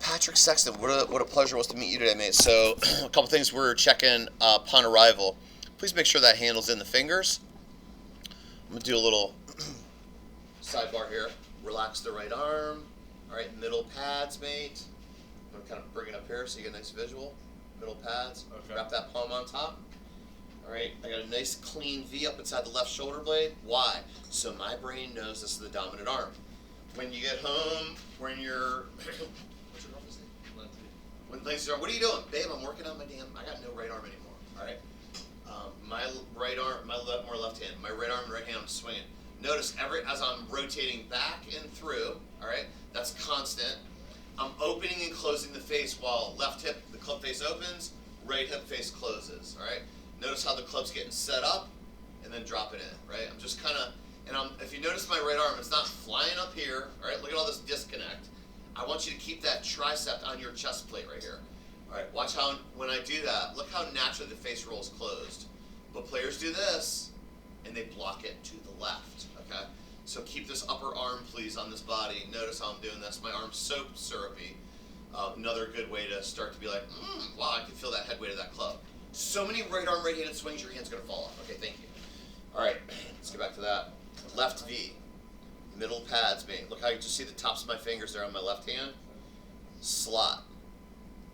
Patrick Sexton, what a pleasure it was to meet you today, mate. So, a couple things we're checking upon arrival. Please make sure that handle's in the fingers. I'm going to do a little sidebar here. Relax the right arm. All right, middle pads, mate. I'm going to kind of bring it up here so you get a nice visual. Middle pads. Okay. Wrap that palm on top. All right, I got a nice clean V up inside the left shoulder blade. Why? So my brain knows this is the dominant arm. When you get home, when you're what's your girlfriend's name? When Lindsay's arm, what are you doing, babe? I'm working on I got no right arm anymore. All right, my right arm, more left hand. My right arm and right hand, I'm swinging. Notice as I'm rotating back and through. All right, that's constant. I'm opening and closing the face while left hip, the club face opens, right hip face closes. All right. Notice how the club's getting set up and then drop it in, right? I'm just kind of, if you notice my right arm, it's not flying up here, all right? Look at all this disconnect. I want you to keep that tricep on your chest plate right here. All right, watch how, when I do that, look how naturally the face rolls closed. But players do this, and they block it to the left, okay? So keep this upper arm, please, on this body. Notice how I'm doing this. My arm's soap syrupy. Another good way to start to be like, wow, I can feel that head weight of that club. So many right arm, right-handed swings, your hand's going to fall off. Okay, thank you. All right, let's get back to that. Left V, middle pads, mate. Look how you just see the tops of my fingers there on my left hand. Slot.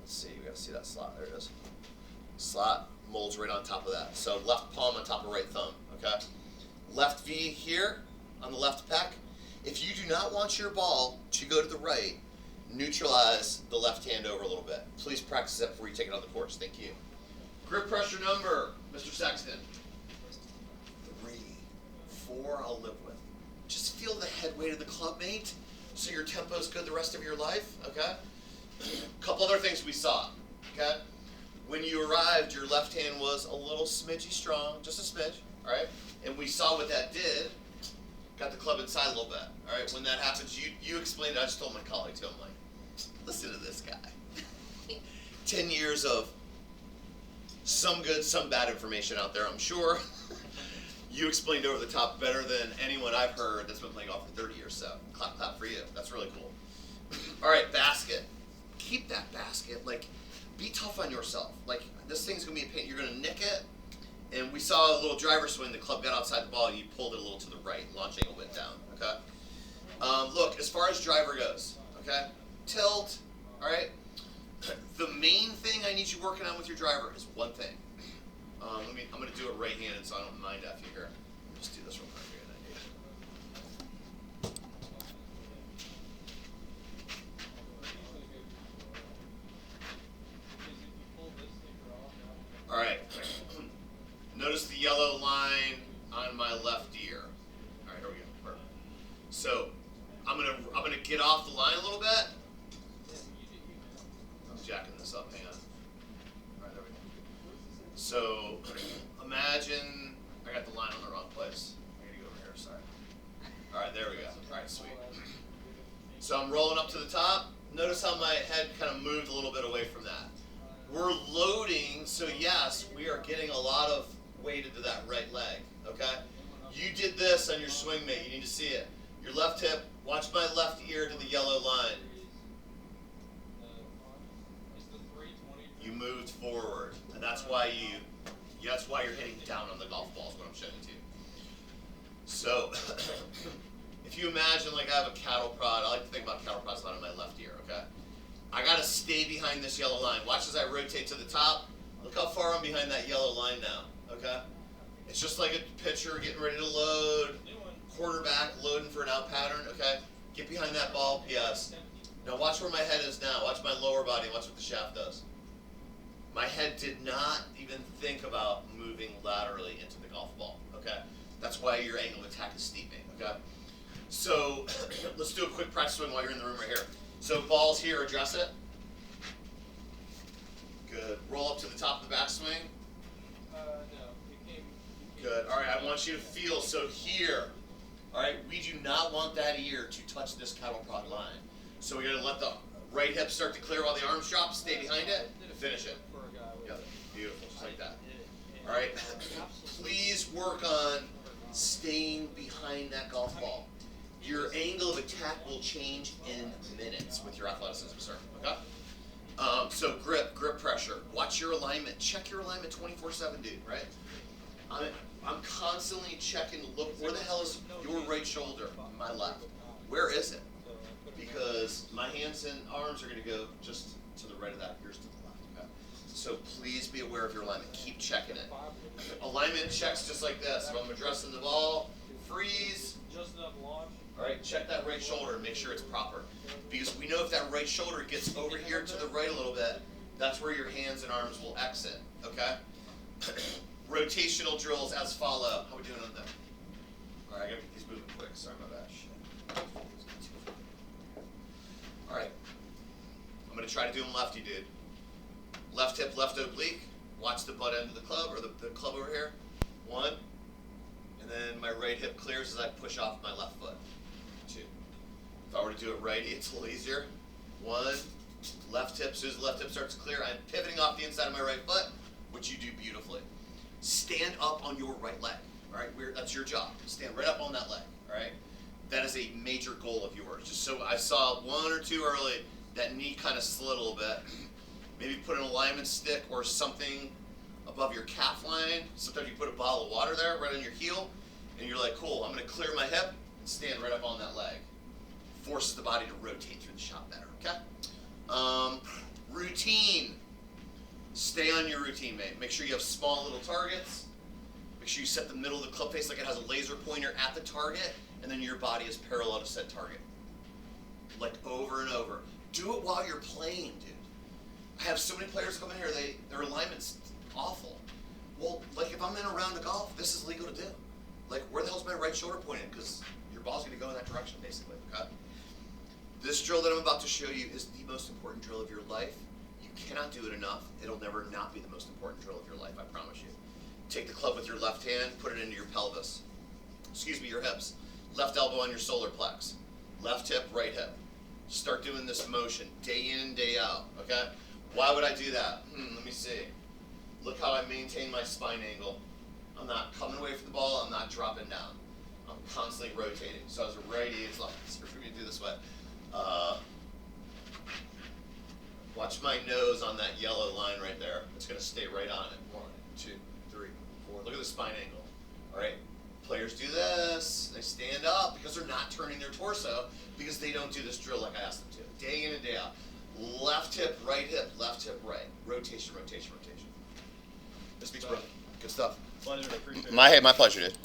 Let's see, we got to see that slot. There it is. Slot molds right on top of that. So left palm on top of right thumb, okay? Left V here on the left pec. If you do not want your ball to go to the right, neutralize the left hand over a little bit. Please practice that before you take it on the course. Thank you. Grip pressure number, Mr. Sexton. 3, 4, I'll live with. Just feel the head weight of the club, mate, so your tempo's good the rest of your life, okay? A couple other things we saw, okay? When you arrived, your left hand was a little smidgy strong, just a smidge, all right? And we saw what that did. Got the club inside a little bit, all right? When that happens, you explained it. I just told my colleague, too. I'm like, listen to this guy. 10 years of some good, some bad information out there, I'm sure. You explained over the top better than anyone I've heard that's been playing golf for 30 years, so clap, clap for you. That's really cool. All right, basket. Keep that basket. Like, be tough on yourself. Like, this thing's going to be a pain. You're going to nick it. And we saw a little driver swing. The club got outside the ball, and you pulled it a little to the right. Launch angle went down, okay? Look, as far as driver goes, okay? Tilt, all right? The main thing I need you working on with your driver is one thing. I'm going to do it right-handed, so I don't mind after you here. Just do this real quick. All right. Notice the yellow line on my left ear. All right, here we go. Perfect. So I'm gonna get off the line a little bit. Jacking this up, hang on. All right, there we go. So, imagine I got the line on the wrong place. I gotta go over here, sorry. All right, there we go. All right, sweet. So I'm rolling up to the top. Notice how my head kind of moved a little bit away from that. We're loading, so yes, we are getting a lot of weight into that right leg, okay? You did this on your swing, mate. You need to see it. Your left hip, watch my left ear to the yellow line. You moved forward, and that's why you're hitting down on the golf ball is what I'm showing you. So, if you imagine like I have a cattle prod, I like to think about cattle prods a lot on my left ear, okay? I gotta stay behind this yellow line. Watch as I rotate to the top. Look how far I'm behind that yellow line now, okay? It's just like a pitcher getting ready to load, quarterback loading for an out pattern, okay? Get behind that ball, PS. Now watch where my head is now. Watch my lower body, watch what the shaft does. My head did not even think about moving laterally into the golf ball, okay? That's why your angle of attack is steeping, okay? So let's do a quick practice swing while you're in the room right here. So ball's here, address it. Good. Roll up to the top of the backswing. No, it came. Good. All right, I want you to feel, so here, all right, we do not want that ear to touch this cattle prod line. So we gotta let the right hip start to clear while the arms drop, stay behind it, finish it. Yeah, beautiful, just like that. All right, please work on staying behind that golf ball. Your angle of attack will change in minutes with your athleticism, sir. Okay? So grip pressure. Watch your alignment. Check your alignment 24/7, dude, right? I'm constantly checking, look, where the hell is your right shoulder? My left. Where is it? Because my hands and arms are going to go just to the right of that. Yours to the left. Okay? So please be aware of your alignment. Keep checking it. Alignment checks just like this. If I'm addressing the ball, freeze. Just enough launch. All right, check that right shoulder and make sure it's proper. Because we know if that right shoulder gets over here to the right a little bit, that's where your hands and arms will exit. Okay? Rotational drills as follow. How are we doing on that? All right, I gotta get these moving quick. Sorry about that. Shit. All right, I'm gonna try to do them lefty, dude. Left hip, left oblique. Watch the butt end of the club, or the club over here. 1, and then my right hip clears as I push off my left foot. 2. If I were to do it righty, it's a little easier. 1, left hip. As soon as the left hip starts to clear, I'm pivoting off the inside of my right foot, which you do beautifully. Stand up on your right leg. All right, that's your job. Stand right up on that leg. All right, that is a major goal of yours. Just so I saw 1 or 2 early, that knee kind of slid a little bit. Maybe put an alignment stick or something above your calf line. Sometimes you put a bottle of water there right on your heel, and you're like, cool, I'm going to clear my hip and stand right up on that leg. Forces the body to rotate through the shot better, okay? Routine. Stay on your routine, mate. Make sure you have small little targets. Make sure you set the middle of the club face like it has a laser pointer at the target, and then your body is parallel to said target. Like over and over. Do it while you're playing, dude. I have so many players come in here, their alignment's awful. Well, like if I'm in a round of golf, this is legal to do. Like, where the hell's my right shoulder pointed? Because your ball's going to go in that direction, basically, okay? This drill that I'm about to show you is the most important drill of your life. You cannot do it enough. It'll never not be the most important drill of your life, I promise you. Take the club with your left hand, put it into your pelvis. Your hips. Left elbow on your solar plex. Left hip, right hip. Start doing this motion day in, day out, okay? Why would I do that? Let me see. Look how I maintain my spine angle. I'm not coming away from the ball. I'm not dropping down. I'm constantly rotating. So as a righty, it's like, it's for me to do this way. Watch my nose on that yellow line right there. It's going to stay right on it. 1, 2, 3, 4. Look at the spine angle. All right. Players do this. They stand up because they're not turning their torso because they don't do this drill like I asked them to. Day in and day out. Left hip, right. Rotation, rotation, rotation. This speaks, bro. Good stuff. Pleasure. Appreciate it. My pleasure, dude.